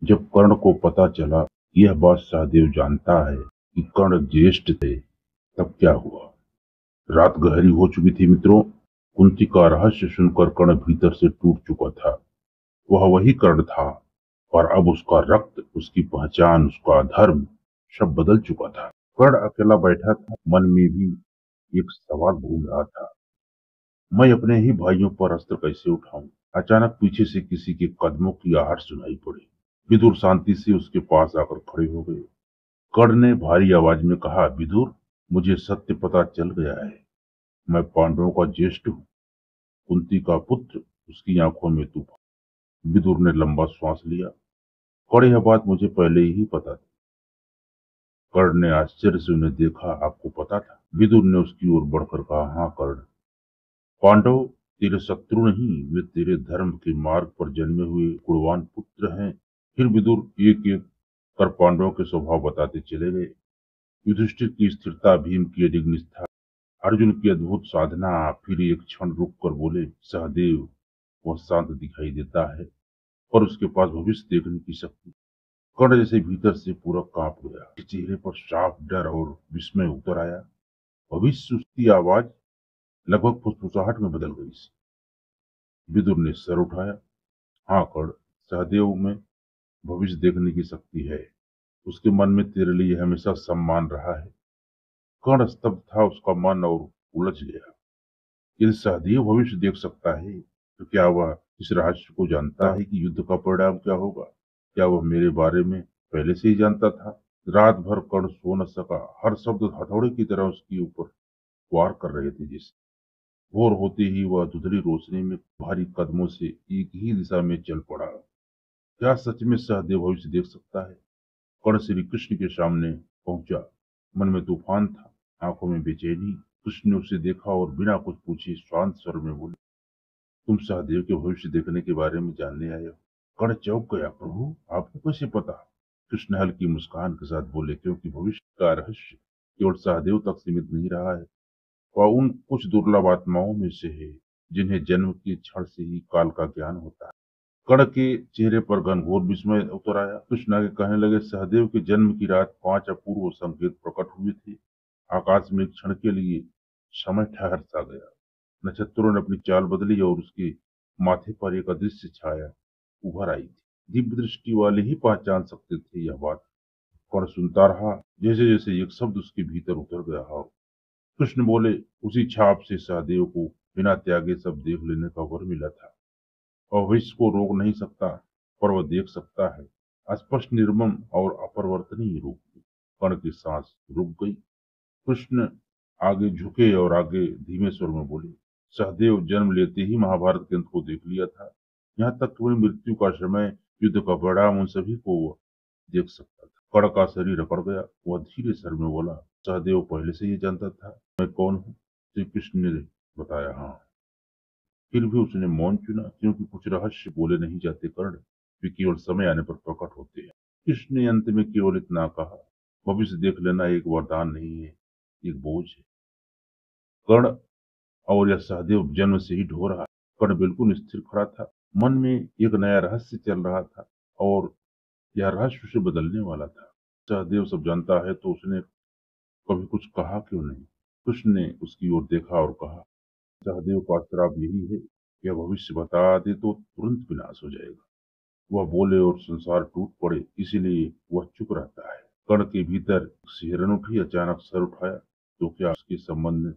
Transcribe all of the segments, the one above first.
जब कर्ण को पता चला कि यह बात सहदेव जानता है कि कर्ण ज्येष्ठ थे, तब क्या हुआ। रात गहरी हो चुकी थी मित्रों। कुंती का रहस्य सुनकर कर्ण भीतर से टूट चुका था। वह वही कर्ण था, और अब उसका रक्त, उसकी पहचान, उसका धर्म सब बदल चुका था। कर्ण अकेला बैठा था, मन में भी एक सवाल घूम रहा था। मैं अपने ही भाइयों पर अस्त्र कैसे उठाऊं। अचानक पीछे से किसी के कदमों की आहट सुनाई पड़ी। विदुर शांति से उसके पास आकर खड़े हो गए। कर्ण ने भारी आवाज में कहा, विदुर, मुझे सत्य पता चल गया है। मैं पांडवों का ज्येष्ठ हूँ, कुंती का पुत्र। उसकी आंखों में तूफान। विदुर ने लंबा श्वास लिया। कर्ण, यह बात मुझे पहले ही पता थी। कर्ण ने आश्चर्य से उन्हें देखा। आपको पता था? विदुर ने उसकी ओर बढ़कर कहा, हाँ कर्ण। पांडव तेरे शत्रु नहीं, वे तेरे धर्म के मार्ग पर जन्मे हुए गुणवान पुत्र हैं। फिर विदुर एक एक कर पांडवों के स्वभाव बताते चले गए। युधिष्ठिर की स्थिरता, भीम की अडिग निष्ठा, अर्जुन की अद्भुत साधना। फिर एक क्षण रुक कर बोले, सहदेव, वह शांत दिखाई देता है, पर उसके पास भविष्य देखने की शक्ति। कर्ण जैसे भीतर से पूरा कांप गया। उसके चेहरे पर साफ डर और विस्मय उतर आया। भविष्य, उसकी आवाज लगभग फुसफुसाहट में बदल गई। विदुर ने सर उठाया। हाँ कर्ण, सहदेव में भविष्य देखने की शक्ति है। उसके मन में तेरे लिए हमेशा सम्मान रहा है। कर्ण स्तब्ध था, उसका मन और उलझ गया। यदि सहदेव भविष्य देख सकता है, तो क्या वह इस रहस्य को जानता है कि युद्ध का परिणाम क्या होगा? क्या वह मेरे बारे में पहले से ही जानता था? रात भर कर्ण सो न सका। हर शब्द हथौड़े की तरह उसके ऊपर वार कर रहे थे। जिस भोर होते ही वह धुंधली रोशनी में भारी कदमों से एक ही दिशा में चल पड़ा। क्या सच में सहदेव भविष्य देख सकता है? कर्ण श्री कृष्ण के सामने पहुंचा। मन में तूफान था, आंखों में बेचैनी। कृष्ण ने उसे देखा और बिना कुछ पूछे शांत स्वर में बोले, तुम सहदेव के भविष्य देखने के बारे में जानने आए हो? कर्ण चौंक गया। प्रभु, आपको कैसे पता? कृष्ण हल्की मुस्कान के साथ बोले, क्योंकि भविष्य का रहस्य केवल सहदेव तक सीमित नहीं रहा है। वह उन कुछ दुर्लभ आत्माओं में से है जिन्हें जन्म के क्षण से ही काल का ज्ञान होता है। कर्ण के चेहरे पर घनघोर विस्मय उतर आया। कृष्ण आगे कहने लगे, सहदेव के जन्म की रात 5 अपूर्व संकेत प्रकट हुए थे। आकाश में एक क्षण के लिए समय ठहर सा गया। नक्षत्रों ने अपनी चाल बदली और उसके माथे पर एक अदृश्य छाया उभर आई थी। दिव्य दृष्टि वाले ही पहचान सकते थे यह बात। कर्ण सुनता रहा, जैसे जैसे एक शब्द उसके भीतर उतर गया हो। कृष्ण बोले, उसी छाप से सहदेव को बिना त्यागे सब देख लेने का वर मिला था। और भविष्य को रोक नहीं सकता, पर वह देख सकता है। अस्पष्ट, निर्मम और अपरिवर्तनीय रूप में। कर्ण की सांस रुक गई। कृष्ण आगे झुके और आगे धीमे स्वर में बोले, सहदेव जन्म लेते ही महाभारत के अंत को देख लिया था। यहाँ तक कि वही मृत्यु का समय, युद्ध का परिणाम, उन सभी को वह देख सकता था। कर्ण का शरीर अकड़ गया। वह धीरे स्वर में बोला, सहदेव पहले से ही जानता था मैं कौन हूँ। श्री कृष्ण ने बताया, हाँ। फिर भी उसने मौन चुना, क्योंकि कुछ रहस्य बोले नहीं जाते कर्ण, वे केवल समय आने पर प्रकट होते हैं। कृष्ण ने अंत में केवल इतना कहा, भविष्य देख लेना एक वरदान नहीं है, एक बोझ है। कर्ण और यह सहदेव जन्म से ही ढो रहा। कर्ण बिल्कुल स्थिर खड़ा था। मन में एक नया रहस्य चल रहा था, और यह रहस्य उसे बदलने वाला था। सहदेव सब जानता है, तो उसने कभी कुछ कहा क्यों नहीं? कृष्ण ने उसकी ओर देखा और कहा, सहदेव का श्राप यही है, यह भविष्य बता दे तो तुरंत विनाश हो जाएगा। वह बोले और संसार टूट पड़े, इसीलिए वह चुप रहता है। कर्ण के भीतर सिहरन उठी। अचानक सर उठाया। तो क्या उसके संबंध में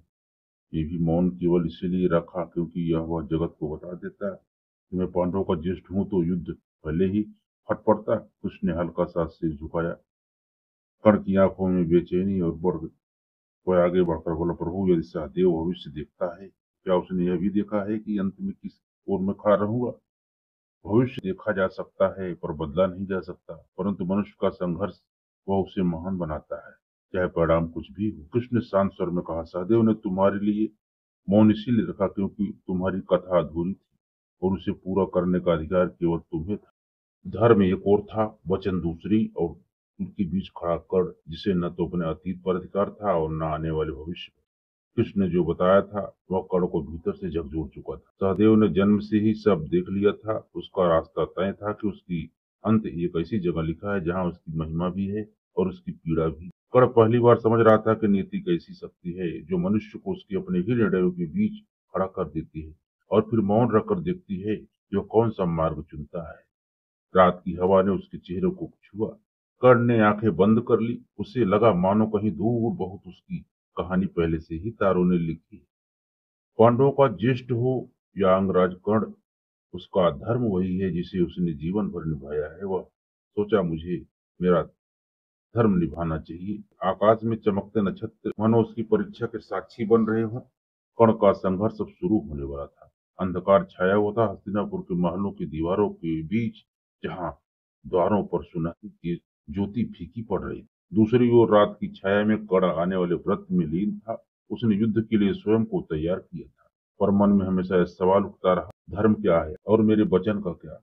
ये भी मौन केवल इसीलिए रखा क्योंकि यह वह जगत को बता देता कि मैं पांडवों का ज्येष्ठ हूं, तो युद्ध पहले ही फट पड़ता? उसने हल्का सा सिर झुकाया। कर्ण की आंखों में बेचैनी और बढ़ गई। वह आगे बढ़कर बोला, प्रभु, यदि सहदेव भविष्य देखता है, क्या उसने यह भी देखा है कि अंत में किस ओर मैं खड़ा रहूंगा? भविष्य देखा जा सकता है, पर बदला नहीं जा सकता। परंतु मनुष्य का संघर्ष, वह उसे महान बनाता है, चाहे परिणाम कुछ भी हो। कृष्ण ने शांत स्वर में कहा, सहदेव ने तुम्हारे लिए मौन इसीलिए रखा क्योंकि तुम्हारी कथा अधूरी थी, और उसे पूरा करने का अधिकार केवल तुम्हें था। धर्म एक और था, वचन दूसरी, और उनके बीच खड़ा कर जिसे न तो अपने अतीत पर अधिकार था और न आने वाले भविष्य पर। कृष्ण ने जो बताया था, वह कर्ण को भीतर से झकझोर चुका था। सहदेव ने जन्म से ही सब देख लिया था। उसका रास्ता तय था कि उसकी अंत एक ऐसी जगह लिखा है जहाँ उसकी महिमा भी है और उसकी पीड़ा भी। कर्ण पहली बार समझ रहा था कि नीति एक ऐसी शक्ति है जो मनुष्य को उसके अपने ही निर्णयों के बीच खड़ा कर देती है और फिर मौन रखकर देखती है जो कौन सा मार्ग चुनता है। रात की हवा ने उसके चेहरे को छुआ। कर्ण ने आंखें बंद कर ली। उसे लगा मानो कहीं दूर बहुत उसकी कहानी पहले से ही तारों ने लिखी है। पांडवों का ज्येष्ठ हो या अंगराज कर्ण, उसका धर्म वही है जिसे उसने जीवन भर निभाया है। वह सोचा, मुझे मेरा धर्म निभाना चाहिए। आकाश में चमकते नक्षत्र मानो उसकी परीक्षा के साक्षी बन रहे हों। कर्ण का संघर्ष अब शुरू होने वाला था। अंधकार छाया हुआ था हस्तिनापुर के महलों की दीवारों के बीच, जहां द्वारों पर सुनहरी की ज्योति फीकी पड़ रही थी। दूसरी ओर रात की छाया में कर्ण आने वाले व्रत में लीन था। उसने युद्ध के लिए स्वयं को तैयार किया था, पर मन में हमेशा यह सवाल उठता रहा, धर्म क्या है और मेरे वचन का क्या।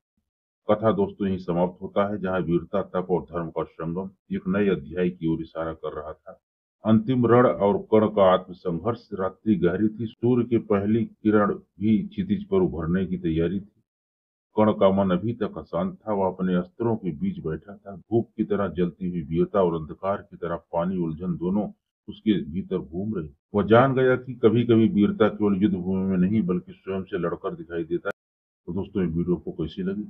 कथा दोस्तों यही समाप्त होता है, जहां वीरता, तप और धर्म का संगम एक नए अध्याय की ओर इशारा कर रहा था। अंतिम रण और कर्ण का आत्म संघर्ष। रात्रि गहरी थी, सूर्य की पहली किरण भी क्षितिज पर उभरने की तैयारी थी। कर्ण का मन अभी तक अशांत था। वह अपने अस्त्रों के बीच बैठा था। धूप की तरह जलती हुई वीरता और अंधकार की तरह पानी उलझन दोनों उसके भीतर घूम रही। वह जान गया कि कभी कभी वीरता केवल युद्ध भूमि में नहीं बल्कि स्वयं से लड़कर दिखाई देता है। तो दोस्तों ये वीडियो आपको कैसी लगी?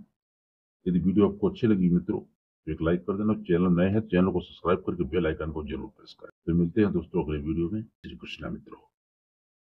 यदि वीडियो आपको अच्छी लगी मित्रों तो एक लाइक कर देना। चैनल नए हैं, चैनल को सब्सक्राइब करके बेल आइकन को जरूर प्रेस करें। फिर मिलते हैं दोस्तों अगले वीडियो में। श्री कृष्णा मित्रों।